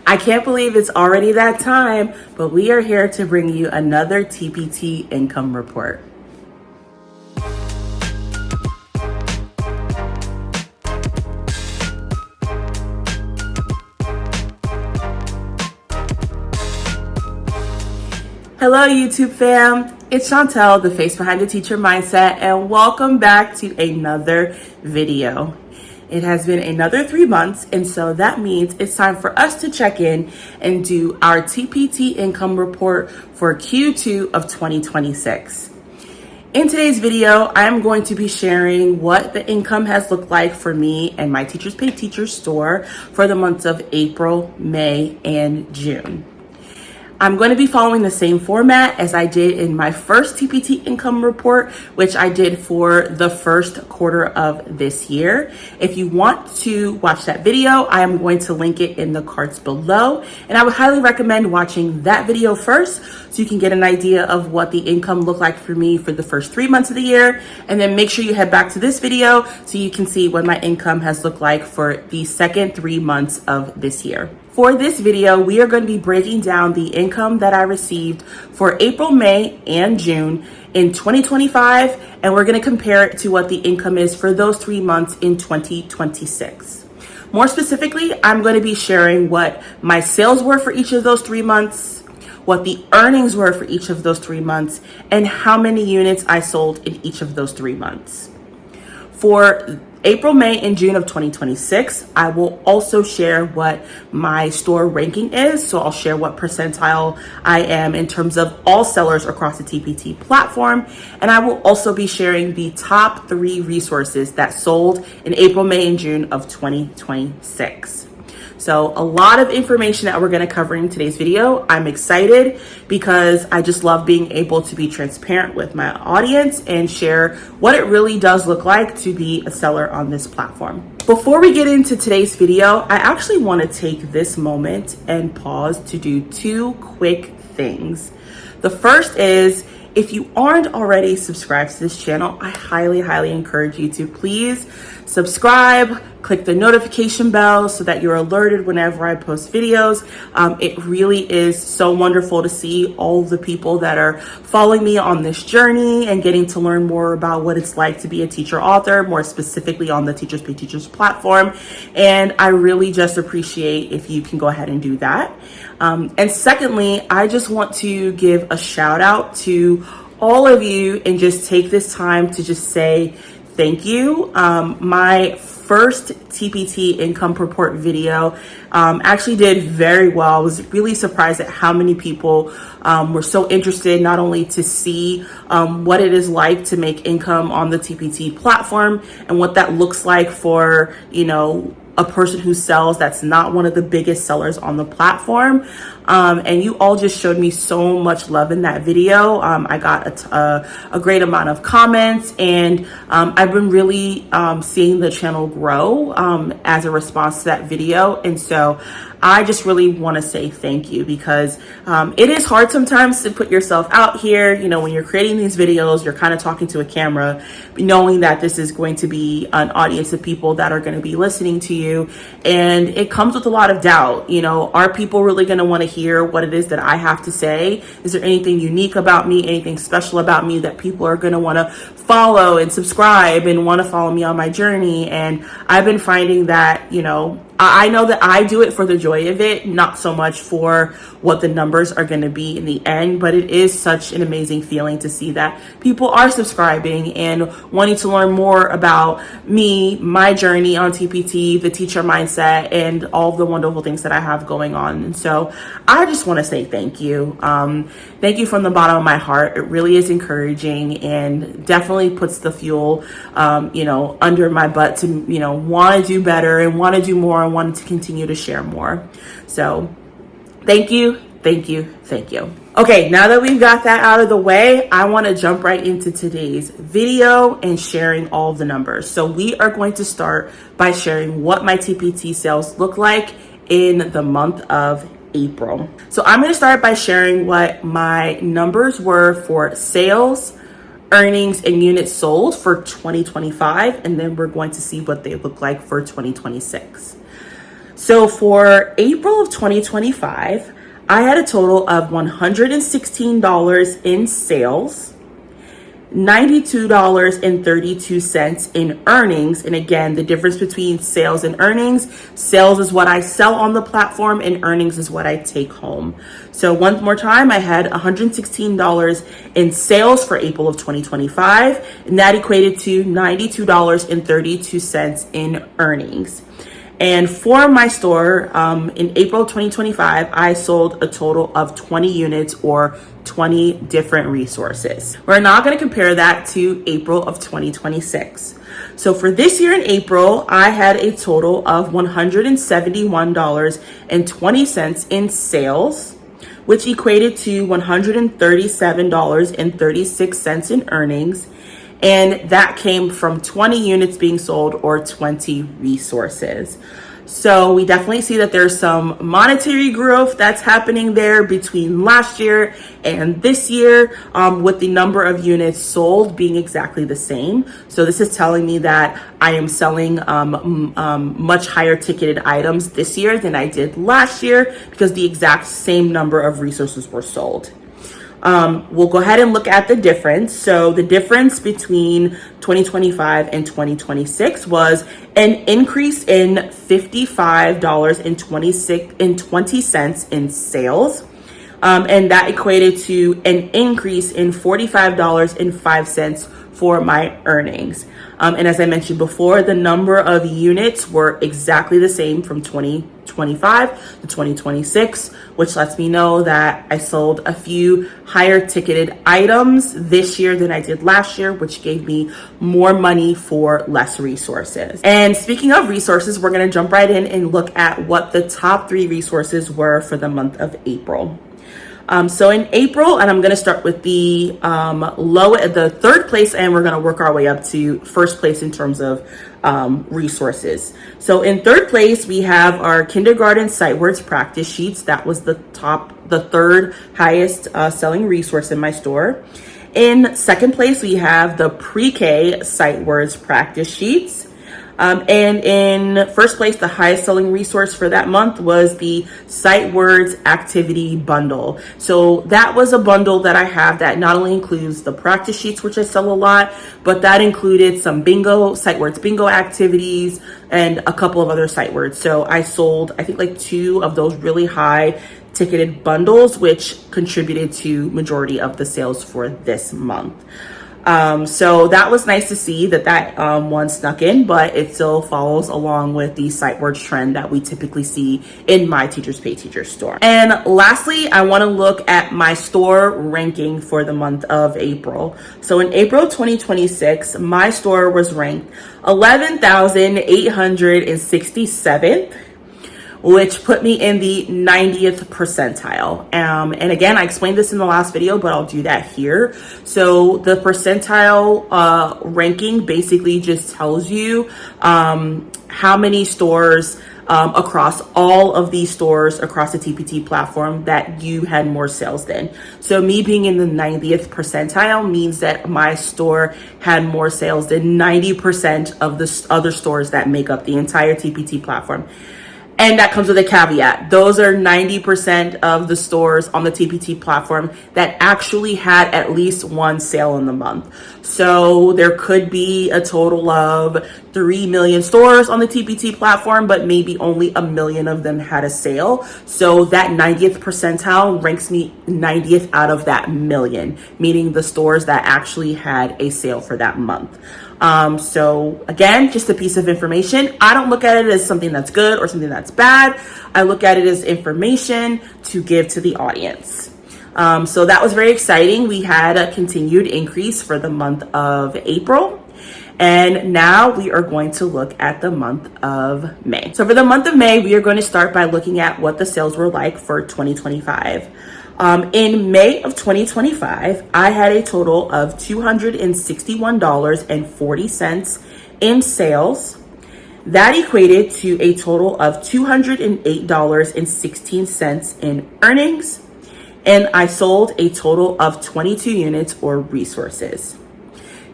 I can't believe it's already that time, but we are here to bring you another TPT income report. Hello, YouTube fam. It's Chantel, the face behind the teacher mindset, and welcome back to another video. It has been another 3 months, and so that means it's time for us to check in and do our TPT income report for Q2 of 2026. In today's video, I'm going to be sharing what the income has looked like for me and my Teachers Pay Teachers store for the months of April, May, and June. I'm going to be following the same format as I did in my first TPT income report, which I did for the first quarter of this year. If you want to watch that video, I am going to link it in the cards below. And I would highly recommend watching that video first so you can get an idea of what the income looked like for me for the first 3 months of the year. And then make sure you head back to this video so you can see what my income has looked like for the second 3 months of this year. For this video, we are going to be breaking down the income that I received for April, May, and June in 2025, and we're going to compare it to what the income is for those 3 months in 2026. More specifically, I'm going to be sharing what my sales were for each of those 3 months, what the earnings were for each of those 3 months, and how many units I sold in each of those 3 months. For April, May, and June of 2026, I will also share what my store ranking is. So I'll share what percentile I am in terms of all sellers across the TPT platform. And I will also be sharing the top 3 resources that sold in April, May, and June of 2026. So a lot of information that we're going to cover in today's video. I'm excited because I just love being able to be transparent with my audience and share what it really does look like to be a seller on this platform. Before we get into today's video, I actually want to take this moment and pause to do 2 quick things. The first is, if you aren't already subscribed to this channel, I highly encourage you to please subscribe, click the notification bell so that you're alerted whenever I post videos. It really is so wonderful to see all the people that are following me on this journey and getting to learn more about what it's like to be a teacher author, more specifically on the Teachers Pay Teachers platform. And I really just appreciate if you can go ahead and do that. And secondly, I just want to give a shout out to all of you and just take this time to just say thank you. My first TPT income report video actually did very well. I was really surprised at how many people were so interested not only to see what it is like to make income on the TPT platform and what that looks like for, a person who sells that's not one of the biggest sellers on the platform. And you all just showed me so much love in that video. I got a great amount of comments, and I've been really seeing the channel grow as a response to that video. And so I just really want to say thank you, because it is hard sometimes to put yourself out here. When you're creating these videos, you're kind of talking to a camera, knowing that this is going to be an audience of people that are going to be listening to you. And it comes with a lot of doubt. Are people really going to want to hear what it is that I have to say? Is there anything unique about me, anything special about me that people are going to want to follow and subscribe and want to follow me on my journey? And I've been finding that, I know that I do it for the joy of it, not so much for what the numbers are going to be in the end, but it is such an amazing feeling to see that people are subscribing and wanting to learn more about me, my journey on TPT, the teacher mindset, and all the wonderful things that I have going on. And so I just want to say thank you. Thank you from the bottom of my heart. It really is encouraging and definitely puts the fuel, under my butt to, want to do better and want to do more and want to continue to share more. So thank you. Okay, now that we've got that out of the way, I want to jump right into today's video and sharing all the numbers. So we are going to start by sharing what my TPT sales look like in the month of April. So I'm going to start by sharing what my numbers were for sales, earnings, and units sold for 2025, and then we're going to see what they look like for 2026. So for April of 2025, I had a total of $116 in sales, $92.32 in earnings. And again, the difference between sales and earnings, sales is what I sell on the platform and earnings is what I take home. So one more time, I had $116 in sales for April of 2025, and that equated to $92.32 in earnings. And for my store, in April 2025, I sold a total of 20 units or 20 different resources. We're now going to compare that to April of 2026. So for this year in April, I had a total of $171.20 in sales, which equated to $137.36 in earnings. And that came from 20 units being sold or 20 resources. So we definitely see that there's some monetary growth that's happening there between last year and this year, with the number of units sold being exactly the same. So this is telling me that I am selling much higher ticketed items this year than I did last year because the exact same number of resources were sold. We'll go ahead and look at the difference. So the difference between 2025 and 2026 was an increase in $55.20 in sales. And that equated to an increase in $45.05 for my earnings. And as I mentioned before, the number of units were exactly the same from 2025 to 2026, which lets me know that I sold a few higher ticketed items this year than I did last year, which gave me more money for less resources. And speaking of resources, we're going to jump right in and look at what the top 3 resources were for the month of April. So in April, and I'm going to start with the the third place, and we're going to work our way up to first place in terms of resources. So in third place, we have our kindergarten sight words practice sheets. That was the third highest selling resource in my store. In second place, we have the pre-K sight words practice sheets. And in first place, the highest selling resource for that month was the Sight Words Activity Bundle. So that was a bundle that I have that not only includes the practice sheets, which I sell a lot, but that included some Sight Words bingo activities and a couple of other sight words. So I sold, I think, like 2 of those really high ticketed bundles, which contributed to majority of the sales for this month. So that was nice to see that one snuck in, but it still follows along with the sight words trend that we typically see in my Teachers Pay Teachers store. And lastly, I want to look at my store ranking for the month of April. So in April 2026, my store was ranked 11,867th, which put me in the 90th percentile. And again, I explained this in the last video, but I'll do that here. So the percentile ranking basically just tells you how many stores across all of these stores across the TPT platform that you had more sales than. So me being in the 90th percentile means that my store had more sales than 90% of the other stores that make up the entire TPT platform. And that comes with a caveat. Those are 90% of the stores on the TPT platform that actually had at least one sale in the month. So there could be a total of 3 million stores on the TPT platform, but maybe only 1 million of them had a sale. So that 90th percentile ranks me 90th out of that million, meaning the stores that actually had a sale for that month. So again, just a piece of information. I don't look at it as something that's good or something that's bad. I look at it as information to give to the audience. So that was very exciting. We had a continued increase for the month of April. And now we are going to look at the month of May. So for the month of May, we are going to start by looking at what the sales were like for 2025. In May of 2025, I had a total of $261.40 in sales. That equated to a total of $208.16 in earnings. And I sold a total of 22 units or resources.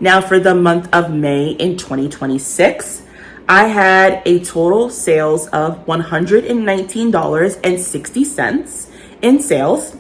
Now for the month of May in 2026, I had a total sales of $119.60 in sales,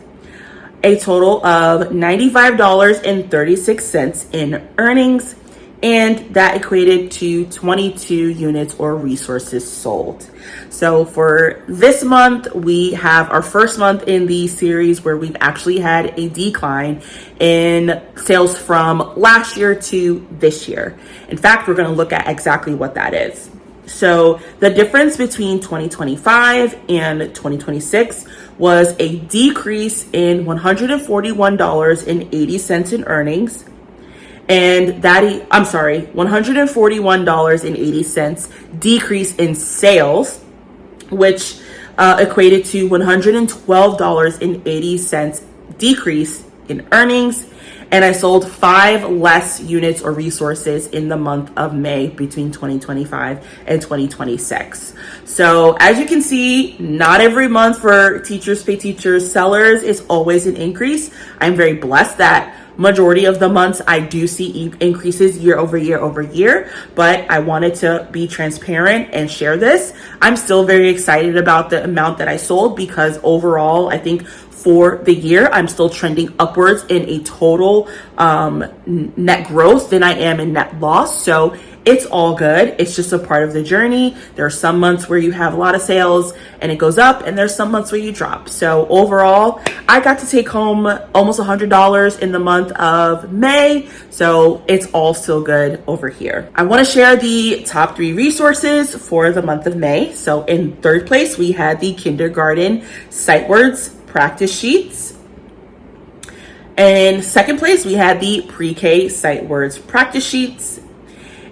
a total of $95.36 in earnings, and that equated to 22 units or resources sold. So for this month, we have our first month in the series where we've actually had a decline in sales from last year to this year. In fact, we're going to look at exactly what that is. So the difference between 2025 and 2026 was a decrease in $141.80 in earnings, and $141.80 decrease in sales, which equated to $112.80 decrease in earnings. And I sold 5 less units or resources in the month of May between 2025 and 2026. So as you can see, not every month for Teachers Pay Teachers sellers is always an increase. I'm very blessed that majority of the months I do see increases year over year, but I wanted to be transparent and share this. I'm still very excited about the amount that I sold because overall, I think for the year, I'm still trending upwards in a total net growth than I am in net loss. So it's all good. It's just a part of the journey. There are some months where you have a lot of sales and it goes up, and there's some months where you drop. So overall, I got to take home almost $100 in the month of May. So it's all still good over here. I want to share the top 3 resources for the month of May. So in third place, we had the kindergarten sight words practice sheets. In second place, we had the pre-K sight words practice sheets.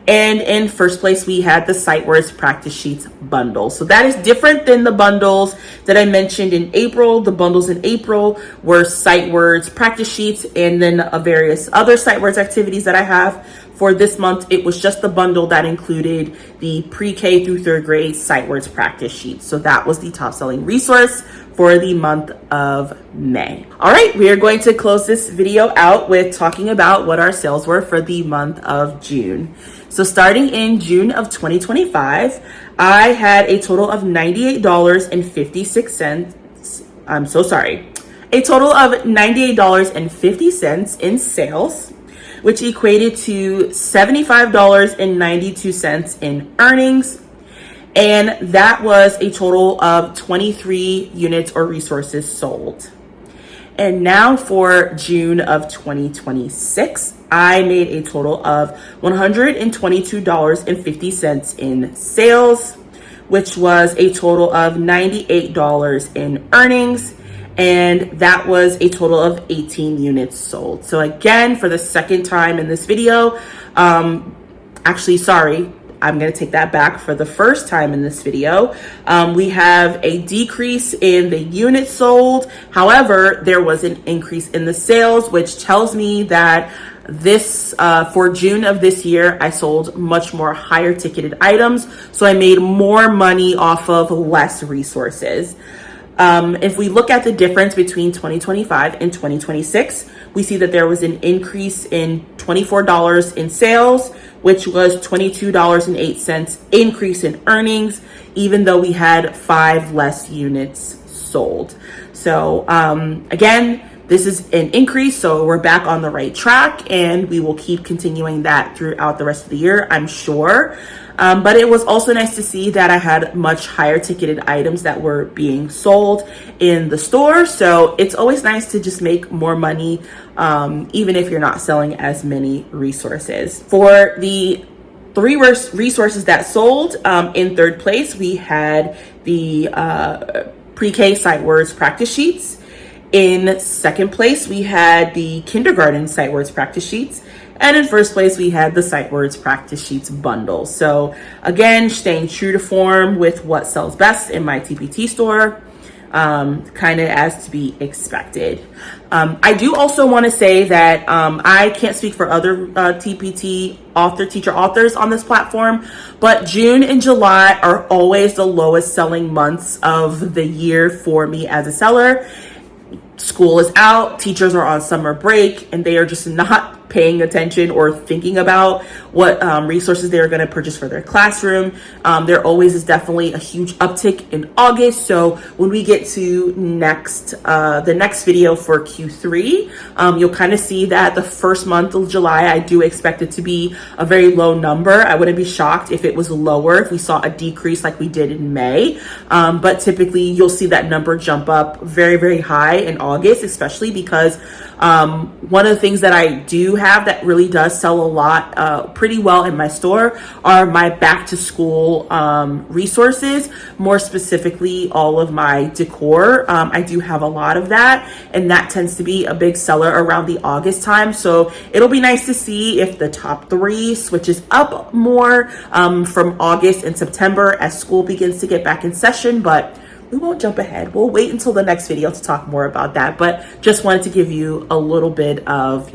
And in first place, we had the sight words practice sheets bundle. So that is different than the bundles that I mentioned in April. The bundles in April were sight words practice sheets and then various other sight words activities that I have. For this month, it was just the bundle that included the pre-K through third grade sight words practice sheets. So that was the top selling resource for the month of May. All right, we are going to close this video out with talking about what our sales were for the month of June. So starting in June of 2025, I had a total of $98.56. I'm so sorry. A total of $98.50 in sales, which equated to $75.92 in earnings. And that was a total of 23 units or resources sold. And now for June of 2026, I made a total of $122.50 in sales, which was a total of $98 in earnings. And that was a total of 18 units sold. So again, for the second time in this video, I'm going to take that back. For the first time in this video, we have a decrease in the units sold. However, there was an increase in the sales, which tells me that for June of this year, I sold much more higher ticketed items. So I made more money off of less resources. If we look at the difference between 2025 and 2026, we see that there was an increase in $24 in sales, which was $22.08 increase in earnings, even though we had 5 less units sold. So again, this is an increase, so we're back on the right track, and we will keep continuing that throughout the rest of the year, I'm sure. But it was also nice to see that I had much higher ticketed items that were being sold in the store. So it's always nice to just make more money, even if you're not selling as many resources. For the 3 resources that sold, in third place, we had the pre-K sight words practice sheets. In second place, we had the kindergarten sight words practice sheets. And in first place, we had the sight words practice sheets bundle. So again, staying true to form with what sells best in my TPT store, kind of as to be expected. I do also want to say that I can't speak for other TPT teacher authors on this platform, but June and July are always the lowest selling months of the year for me as a seller. school is out, teachers are on summer break, and they are just not paying attention or thinking about what resources they're going to purchase for their classroom. There always is definitely a huge uptick in August. So when we get to the next video for Q3, you'll kind of see that the first month of July, I do expect it to be a very low number. I wouldn't be shocked if it was lower, if we saw a decrease like we did in May. But typically you'll see that number jump up very, very high in August, especially because one of the things that I do have that really does sell a lot pretty well in my store are my back to school resources, more specifically all of my decor. I do have a lot of that, and that tends to be a big seller around the August time. So it'll be nice to see if the top 3 switches up more from August and September as school begins to get back in session, but we won't jump ahead. We'll wait until the next video to talk more about that, but just wanted to give you a little bit of,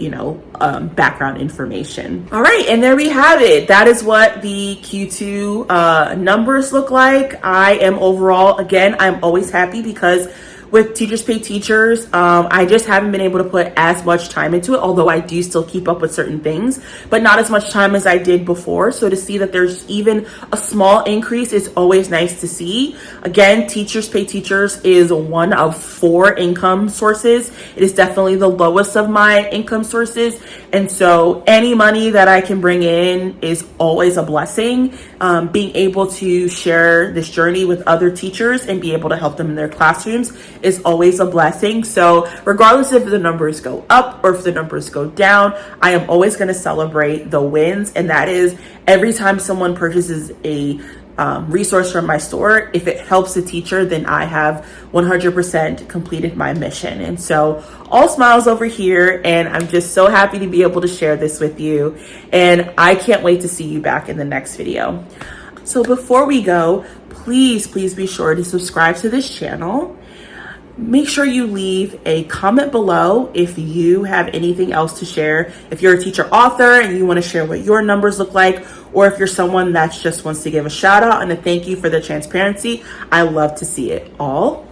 background information. All right, and there we have it. That is what the Q2 numbers look like. I am overall, again, I'm always happy because with Teachers Pay Teachers, I just haven't been able to put as much time into it, although I do still keep up with certain things, but not as much time as I did before. So to see that there's even a small increase is always nice to see. Again, Teachers Pay Teachers is one of 4 income sources. It is definitely the lowest of my income sources. And so any money that I can bring in is always a blessing. Being able to share this journey with other teachers and be able to help them in their classrooms is always a blessing. So regardless if the numbers go up or if the numbers go down, I am always going to celebrate the wins. And that is every time someone purchases a resource from my store, if it helps a teacher, then I have 100% completed my mission. And so all smiles over here, and I'm just so happy to be able to share this with you. And I can't wait to see you back in the next video. So before we go, please be sure to subscribe to this channel. Make sure you leave a comment below if you have anything else to share. If you're a teacher author and you want to share what your numbers look like, or if you're someone that just wants to give a shout out and a thank you for the transparency, I love to see it all.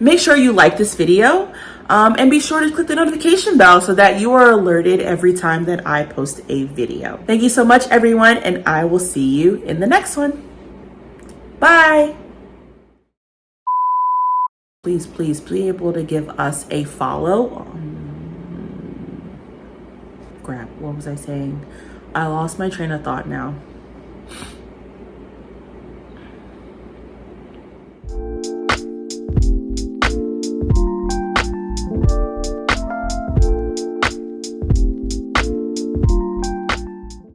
Make sure you like this video and be sure to click the notification bell so that you are alerted every time that I post a video. Thank you so much, everyone, and I will see you in the next one. Bye. Please be able to give us a follow. Crap, what was I saying? I lost my train of thought now.